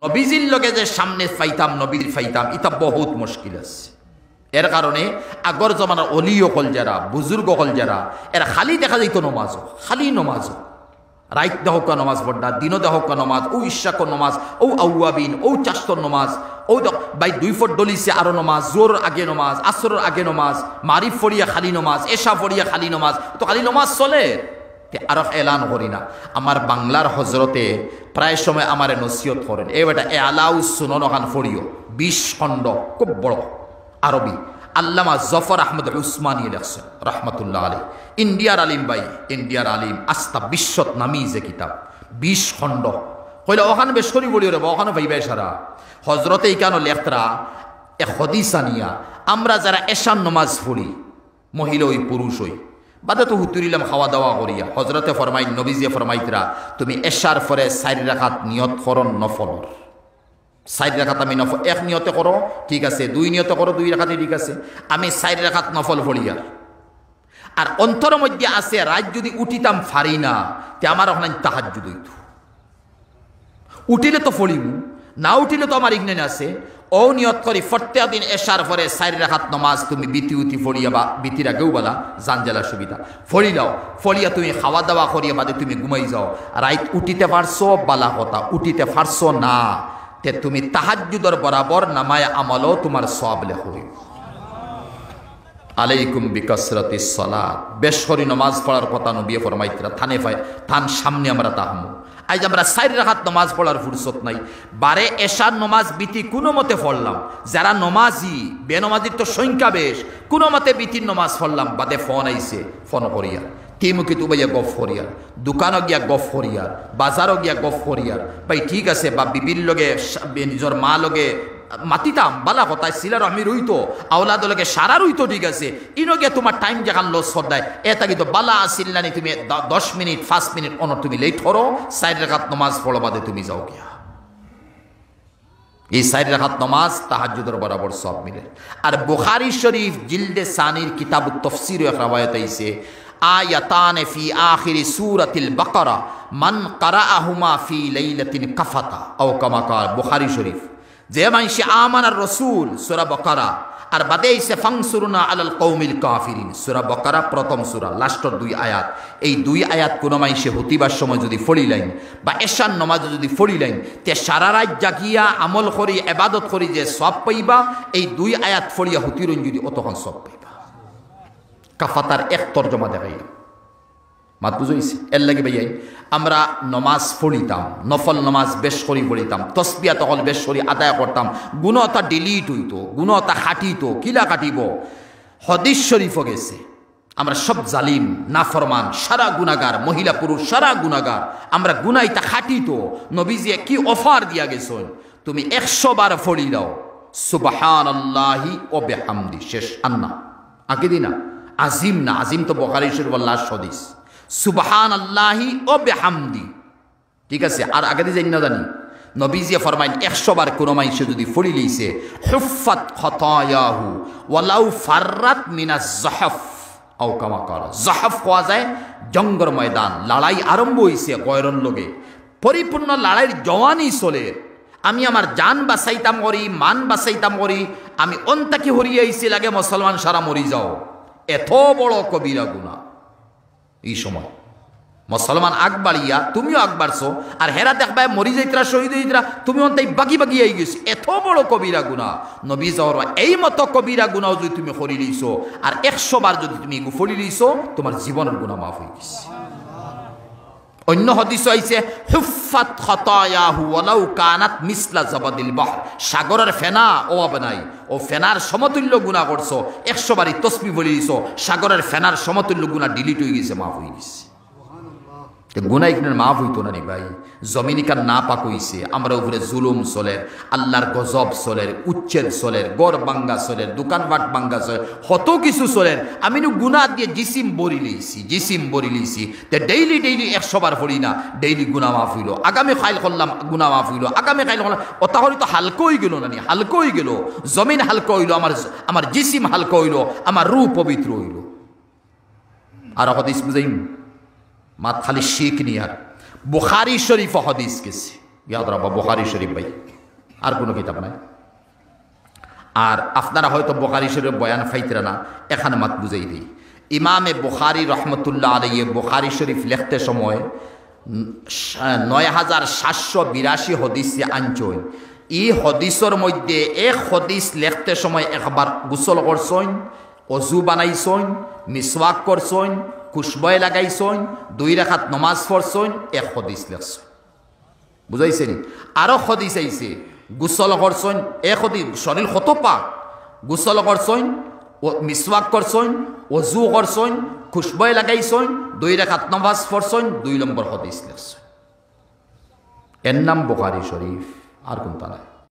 নবীজির লগে যে সামনে ফাইতাম নবীর ফাইতাম এটা বহুত মুশকিল আছে। এর কারণে আগর জমানার অলি হল যারা, বুজুর্গ হল যারা, এরা খালি দেখা যাইতো নমাজ, খালি নমাজ, রাইত দেহকা নমাজ পড়া, দিন দেহকা নমাজ, ও ইশাকর নমাজ, ও আউয়াবিন, ও চাস্তর নমাজ, ও বাই 2 ফুট ডলিছে আরো নমাজ, জোর আগে নমাজ, আসরের আগে নমাজ, মারিফ ফড়িয়া খালি নমাজ, এশা ফড়িয়া খালি নমাজ, তো খালি নমাজ চলে। আর এলান করি না। আমার বাংলার হজরতে প্রায় সময় আমার নসিহত করেন, এ বেটা এ আলাউ সুননখান ফড়িও 20 খণ্ড, খুব বড় আরবি। আল্লামা জফর আহমদ উসমানী লেখছেন রহমতুল্লাহ আলী, ইন্ডিয়ার আলিম ভাই, ইন্ডিয়ার আলিম, আস্তা বিশ্বত নামি যে কিতাব 20 খণ্ড হইলে ওখানে বেশ করি বলি রে, ওখানে ভাইবাই সারা হজরতে কেন লেখরা এ হদিসা নিয়া আমরা যারা এশান নমাজ পড়ি, মহিলা ওই পুরুষ ওই বাদে তো হুতুরিলাম খাওয়া দাওয়া করিয়া, হজরতে ফরমাই নবীজিয়ে ফরমাইতরা তুমি এশার পরে 4 রাকাত নিয়ত করন নফলর, 4 রাকাত আমি নফল, 1 নিয়তে করো ঠিক আছে, 2 নিয়তে করো 2 রাকাতে ঠিক আছে, আমি 4 রাকাত নফল পড়িয়া। আর অন্তর মধ্যে আছে রাত যদি উঠিতাম ফারি না তে আমার ওখানে তাহাজ্জুদ হইতো, উঠিলে তো ফড়িমু, না উঠিলে তো আমার ইগনেন আছে। ও নিয়ত করি প্রত্যেক দিন এশার পরে 4 রাকাত নমাজ তুমি বিতি উতি ফড়িয়া বা বিতির আগেও বলা জানজেলা সুবিধা ফড়ি দাও, ফড়িয়া তুমি খাওয়া দাওয়া করিয়া বাদে তুমি ঘুমাই যাও, রাইত উঠিতে পারছো বালা কথা, উঠিতে পারছো না তে তুমি তাহাজ্জুদর বরাবর নামায় আমলও তোমার সওয়াব লেখো। আলাইকুম বিকাসরাতিস সালাত, বেশ করে নমাজ পড়ার কথা নবী ফরমাইতরা, থানে পায় থান সামনে আমরা তাহমু। আজ আমরা 4 রাকাত নমাজ পড়ার ফুরসত নাই, বারে এশার নমাজ বিতি কোনো মতে পড়লাম, যারা নমাজি বেনমাজির তো সংখ্যা বেশ, কোনো মতে বিতির নমাজ পড়লাম, বাদে ফোন আইছে, ফোন করিয়া তিমুখী তুবাইয়া গফ করিয়ার, দোকানও গিয়া গফ করিয়ার, বাজারও গিয়া গফ করিয়ার, ভাই ঠিক আছে, বা বিবির লগে নিজের মা লগে মাতিতাম বালা কথা সিলার আমি রইতো, আওলাদ লগে সারা রইতো ঠিক আছে, ইনগে তোমার টাইম যেখান লস সদায় এটা কিন্তু বালা আসিল না, তুমি 10 মিনিট 5 মিনিট অনর তুমি লেট করো, 4 রাকাত নমাজ পড়ো বাদে তুমি যাও গিয়া। এই 4 রাকাত নমাজ তাহাজ্জুদের বরাবর সব মিলে। আর বুখারী শরীফ জিলদে সানির কিতাবুত তাফসীর এক রওয়ায়াত আইছে, আয়াতান ফি আখিরি সূরাতিল বাকারা মান কারাআহুমা ফি লাইলাতিন কাফাতা, আও কামা কাল। বুখারী শরীফ যে মানসি আমানার রাসূল সূরা বাকারা আর বাদে আইছে ফাংসুরুনা আলাল কওমিল কাফিরিন, সূরা বাকারা প্রথম সূরা লাস্টের 2 আয়াত, এই 2 আয়াত কোন মানসি হতিবার সময় যদি ফড়িলাইন বা এশার নামাজ যদি ফড়িলাইন তে সারা রাত জাগিয়া আমল করি ইবাদত করি যে সওয়াব পাইবা, এই 2 আয়াত ফড়িয়া হতিরুন যদি অতক্ষণ সওয়াব পাইবা। কাফাতার এক তরজমা দেখাইলাম, মাত বুঝাইছে। এর লাগে ভাইয়াই আমরা নমাজ পড়িতাম, নফল নমাজ বেশ করি পড়িতাম, তসবিয়া তখন বেশ করি আদায় করতাম, গুণতা ডিলিট হইতো, গুণতা খাটিতো, কিলা কাটিব। হাদিস শরীফ গেছে আমরা সব জালিম নাফরমান সারা গুনাহগার, মহিলা পুরুষ সারা গুনাহগার, আমরা গুনাইতা খাটিতো। নবীজি কি অফার দিয়া গেছেন, তুমি 100 বার পড়ি দাও সুবহানাল্লাহি ওয়া বিহামদি, শেষ আন্না আগে দিনা আজিম না, আজিম তো বুখারী শরীফ লাস্ট হাদিস, সুবহানাল্লাহি ওয়া বিহামদি ঠিক আছে। আর আগে দিয়ে জানি না জানি নবীজি ফরমাইন 100 বার কোন মাইসে যদি পড়ি লইছে হুফাত খাতায়াহু ওয়ালাউ ফাররাত মিনাজ যাহফ, আও কামা কালা। যাহফ কোয়া যায় জঙ্গর ময়দান, লড়াই আরম্ভ হইছে গয়রন লগে, পরিপূর্ণ লড়াইয়ের জওয়ানি চলে, আমি আমার জান বাঁচাইতাম করি, মান বাঁচাইতাম করি, আমি অন্তাকি হরিয়ে আইছি লাগে মুসলমান সারা মরি যাও, এত বড় কবিরা গুনাহ। এই সময় মুসলমান আগ বাড়িয়া তুমিও আগ বাড়ছো, আর হেরা দেখবা মরি যাইতরা শহীদ হইতরা, তুমি অন্তাই বাকি বাকি আই গেছি, এত বড় কবিরা গুনাহ। নবী যাওয়ার এই মতো কবিরা গুনাহ যদি তুমি করি লইছো আর 100 বার যদি তুমি গুফরি লইছো তোমার জীবনের গুনাহ মাফ হয়ে গেছে। অন্য হাদিস আইছে হুফাত খাতায়াহু ওয়ালাউ কানাত মিসলা জাবাদিল বাহর, সাগরের ফেনা অভাব নাই, ও ফেনার সমতুল্য গুনাহ করছো, 100 বারই তাসবিহ বলে দিছো, সাগরের ফেনার সমতুল্য গুনাহ ডিলিট হয়ে গেছে, মাফ হয়ে গেছে। গুনাহ ইকনের মাফ হইতো না নি ভাই, জমিনিকার না পাক হইছে, আমরা উপরে জুলুম চলের, আল্লাহর গজব চলের, উচ্ছেদ চলের, গড় বাঙ্গা চলের, দোকানপাট বাঙ্গা চলের, কত কিছু চলের। আমি গুনাহ দিয়ে জিসিম বরি লইছি, জিসিম বরি লইছি, তে ডেইলি 100 বার পড়ি না, ডেইলি গুনাহ মাফ হইল, আগামী খাইল করলাম গুনাহ মাফ হইল, আগামী খাইল করলাম, অতাহরি তো হালকা হয়ে গেল না নি, হালকা হয়ে গেল, জমিন হালকা হইল, আমার জিসিম হালকা হইল, আমার রূহ পবিত্র হইল। আর হাদিস বুঝাইম মাত খালি শিখ নিয়ার, বুখারী শরীফ হাদিস গেছে, ইয়াদ রাখবা বুখারী শরীফ ভাই। আর কোনো কিতাব নাই। আর আপনারা হয়তো বুখারী শরীফের বয়ান ফাইতরা না, এখানে মাত বুঝাই দিই। ইমামে বুখারী রহমতুল্লাহ আলাইহি বুখারী শরীফ লিখতে সময় ৯৭৮২ হদিস আনছই। এই হদিসের মধ্যে এক হদিস লিখতে সময় একবার গোসল করছইন, অজু বানাইছইন, মিসওয়াক করছইন, খুশবয় লাগাইছইন, 2 রাকাত নমাজ পড়ছইন, এক হদিস লিখছইন। বুঝাইছে নি? আরো হদিস আইছে গোসল করছইন, এক হদিস শরীর কত পাক, গোসল করছইন, মিসওয়াক করছইন, অজু করছইন, খুশবয় লাগাইছইন, 2 রাকাত নমাজ পড়ছইন, 2 নম্বর হদিস লিখছইন। এর নাম বুখারী শরীফ, আর কোনটা নাই।